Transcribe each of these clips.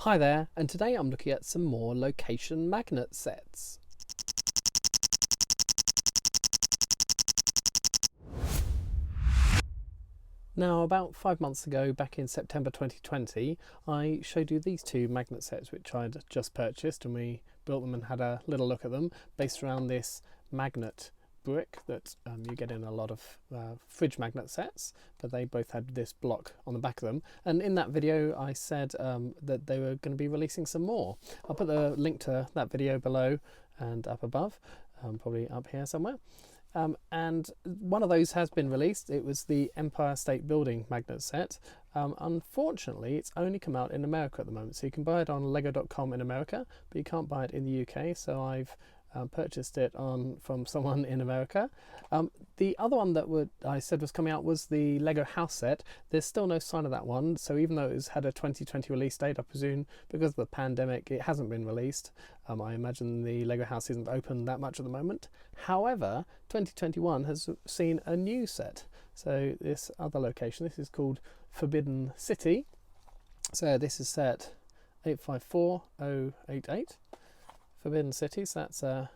Hi there, and today I'm looking at some more location magnet sets. Now, about 5 months ago, back in September 2020, I showed you these two magnet sets which I'd just purchased, and we built them and had a little look at them based around this magnet brick that you get in a lot of fridge magnet sets, but they both had this block on the back of them. And in that video I said that they were going to be releasing some more. I'll put the link to that video below and up above, probably up here somewhere. And one of those has been released. It was the Empire State Building magnet set. Unfortunately, it's only come out in America at the moment, so you can buy it on lego.com in America, but you can't buy it in the UK, so I've purchased it from someone in America. The other one that I said was coming out was the Lego house set. There's still no sign of that one, so even though it's had a 2020 release date, I presume because of the pandemic it hasn't been released. I imagine the Lego house isn't open that much at the moment. However, 2021 has seen a new set. So this other location, this is called Forbidden City. So this is set 854088. Forbidden City, so that's a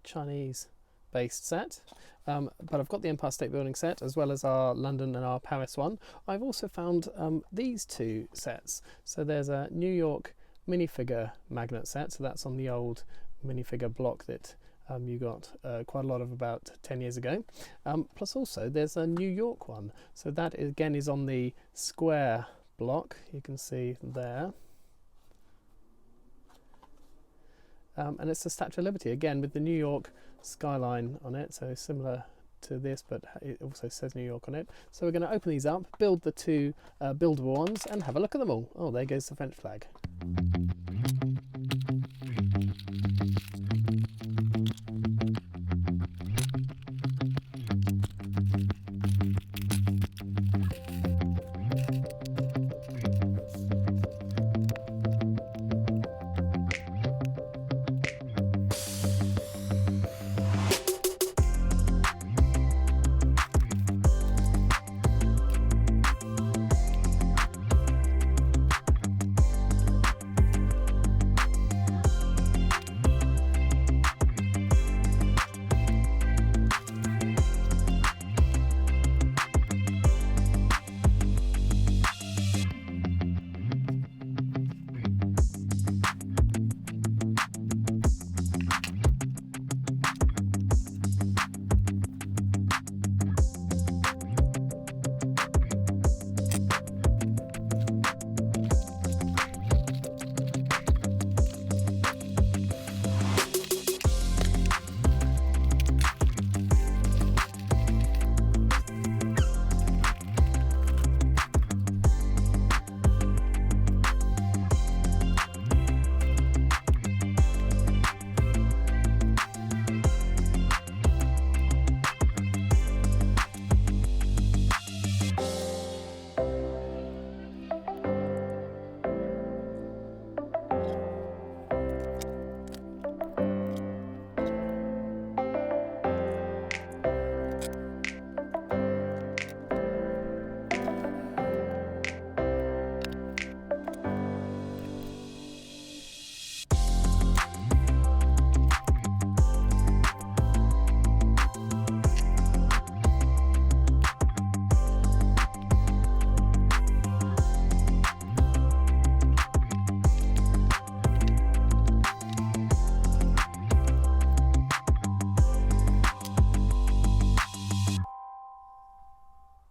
Chinese based set, but I've got the Empire State Building set as well as our London and our Paris one. I've also found these two sets. So there's a New York minifigure magnet set, so that's on the old minifigure block that you got quite a lot of about 10 years ago. Plus also there's a New York one, so that again is on the square block, you can see there. And it's the Statue of Liberty, again with the New York skyline on it, so similar to this, but it also says New York on it. So we're going to open these up, build the two buildable ones, and have a look at them all. Oh, there goes the French flag.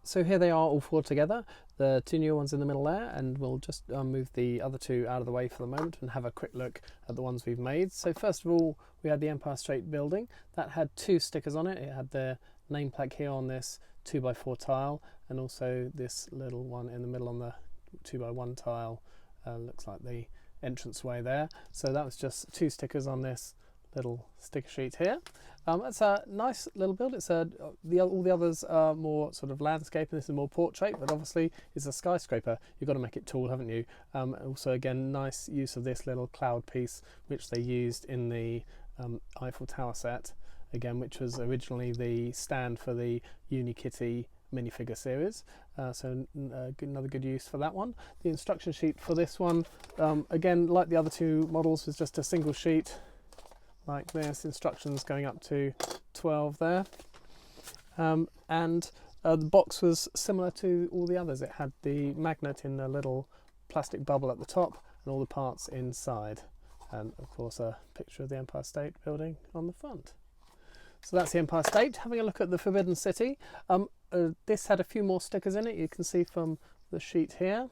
So here they are all four together, the two new ones in the middle there, and we'll just move the other two out of the way for the moment and have a quick look at the ones we've made. So first of all, we had the Empire State Building. That had two stickers on it. It had the name plaque here on this 2x4 tile, and also this little one in the middle on the 2x1 tile. Looks like the entranceway there. So that was just two stickers on this little sticker sheet here. It's a nice little build. It's all the others are more sort of landscape, and this is more portrait, but obviously it's a skyscraper. You've got to make it tall, haven't you? Also, again, nice use of this little cloud piece, which they used in the Eiffel Tower set, again, which was originally the stand for the Unikitty minifigure series, so another good use for that one. The instruction sheet for this one, again, like the other two models, was just a single sheet like this, instructions going up to 12 there, and the box was similar to all the others. It had the magnet in a little plastic bubble at the top and all the parts inside, and of course a picture of the Empire State Building on the front. So that's the Empire State. Having a look at the Forbidden City, this had a few more stickers in it, you can see from the sheet here.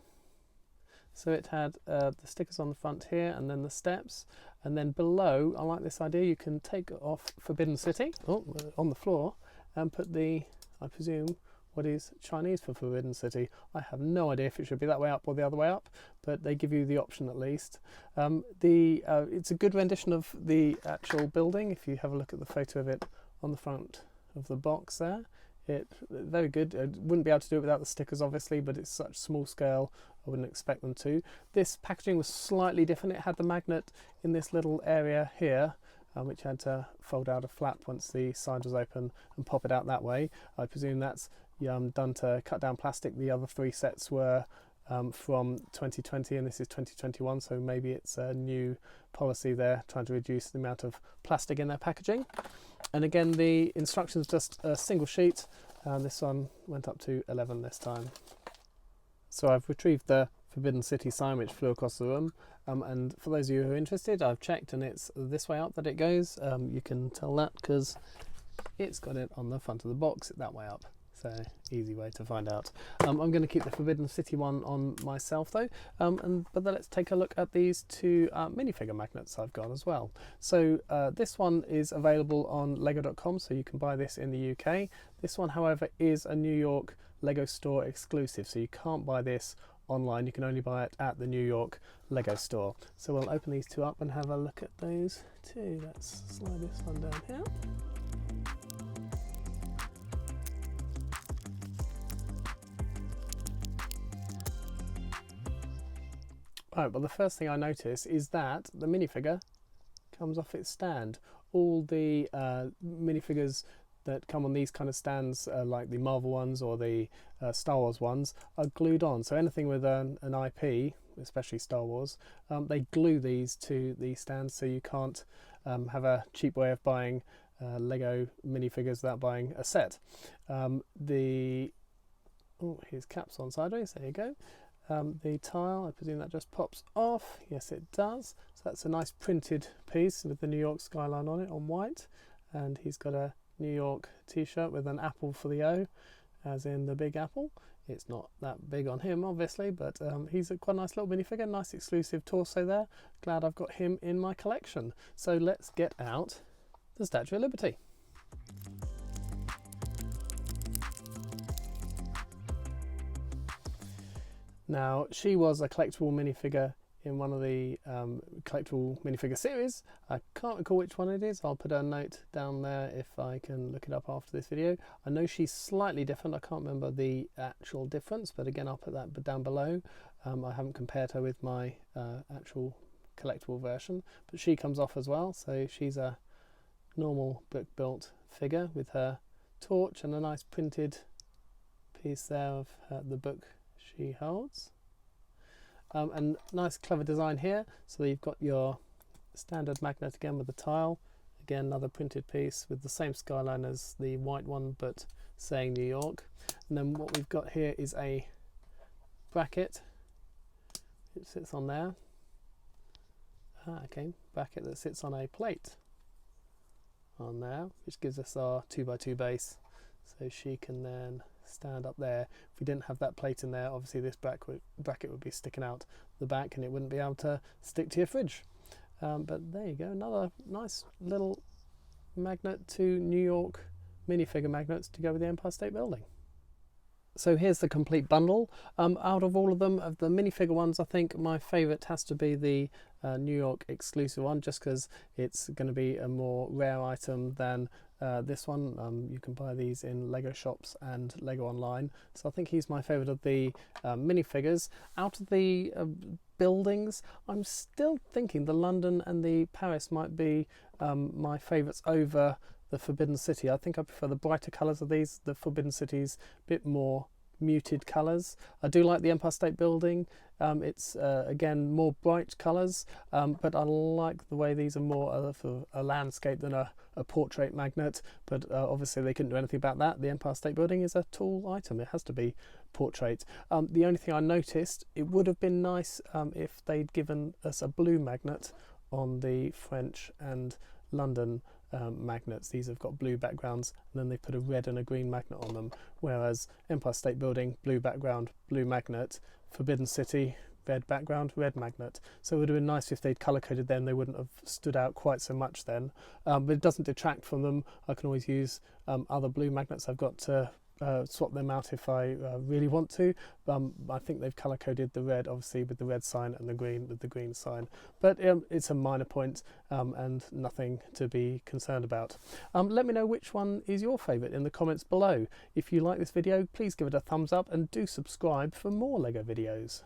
So it had the stickers on the front here, and then the steps, and then below, I like this idea, you can take off Forbidden City on the floor and put the, I presume, what is Chinese for Forbidden City. I have no idea if it should be that way up or the other way up, but they give you the option at least. It's a good rendition of the actual building. If you have a look at the photo of it on the front of the box there, very good. I wouldn't be able to do it without the stickers obviously, but it's such small scale I wouldn't expect them to. This packaging was slightly different. It had the magnet in this little area here, which had to fold out a flap once the side was open and pop it out that way. I presume that's done to cut down plastic. The other three sets were from 2020 and this is 2021, so maybe it's a new policy there, trying to reduce the amount of plastic in their packaging. And again, the instructions just a single sheet. This one went up to 11 this time. So I've retrieved the Forbidden City sign which flew across the room, and for those of you who are interested, I've checked and it's this way up that it goes. You can tell that because it's got it on the front of the box, that way up. So easy way to find out. I'm going to keep the Forbidden City one on myself though, but then let's take a look at these two minifigure magnets I've got as well. So this one is available on lego.com, so you can buy this in the UK. This one however is a New York Lego store exclusive, so you can't buy this online, you can only buy it at the New York Lego store. So we'll open these two up and have a look at those two. Let's slide this one down here. Right, well the first thing I notice is that the minifigure comes off its stand. All the minifigures that come on these kind of stands, like the Marvel ones or the Star Wars ones, are glued on. So anything with an IP, especially Star Wars, they glue these to the stands, so you can't have a cheap way of buying Lego minifigures without buying a set. Here's caps on sideways, there you go. The tile, I presume that just pops off. Yes, it does. So that's a nice printed piece with the New York skyline on it on white. And he's got a New York t-shirt with an apple for the O, as in the Big Apple. It's not that big on him, obviously, but he's quite a nice little minifigure, nice exclusive torso there. Glad I've got him in my collection. So let's get out the Statue of Liberty. Now, she was a collectible minifigure in one of the collectible minifigure series. I can't recall which one it is. I'll put a note down there if I can look it up after this video. I know she's slightly different. I can't remember the actual difference, but again, I'll put that down below. I haven't compared her with my actual collectible version, but she comes off as well. So she's a normal brick-built figure with her torch and a nice printed piece there of the book she holds. And nice clever design here, so you've got your standard magnet again with the tile, again another printed piece with the same skyline as the white one but saying New York. And then what we've got here is a bracket, it sits on there. Bracket that sits on a plate on there, which gives us our 2x2 base, so she can then stand up there. If we didn't have that plate in there, obviously this bracket would be sticking out the back and it wouldn't be able to stick to your fridge. But there you go, another nice little magnet to New York minifigure magnets to go with the Empire State Building. So here's the complete bundle. Out of all of them, of the minifigure ones, I think my favourite has to be the New York exclusive one, just because it's going to be a more rare item than this one. You can buy these in Lego shops and Lego online. So I think he's my favourite of the minifigures. Out of the buildings, I'm still thinking the London and the Paris might be my favourites over the Forbidden City. I think I prefer the brighter colours of these. The Forbidden City's a bit more muted colours. I do like the Empire State Building. It's again more bright colours, but I like the way these are more of a landscape than a portrait magnet. But obviously they couldn't do anything about that. The Empire State Building is a tall item, it has to be portrait. The only thing I noticed, it would have been nice if they'd given us a blue magnet on the French and London magnets. These have got blue backgrounds, and then they put a red and a green magnet on them, whereas Empire State Building, blue background, blue magnet, Forbidden City, red background, red magnet. So it would have been nice if they'd colour coded them. They wouldn't have stood out quite so much then, but it doesn't detract from them. I can always use other blue magnets I've got to swap them out if I really want to. I think they've colour coded the red obviously with the red sign and the green with the green sign, but it's a minor point and nothing to be concerned about. Let me know which one is your favourite in the comments below. If you like this video, please give it a thumbs up and do subscribe for more LEGO videos.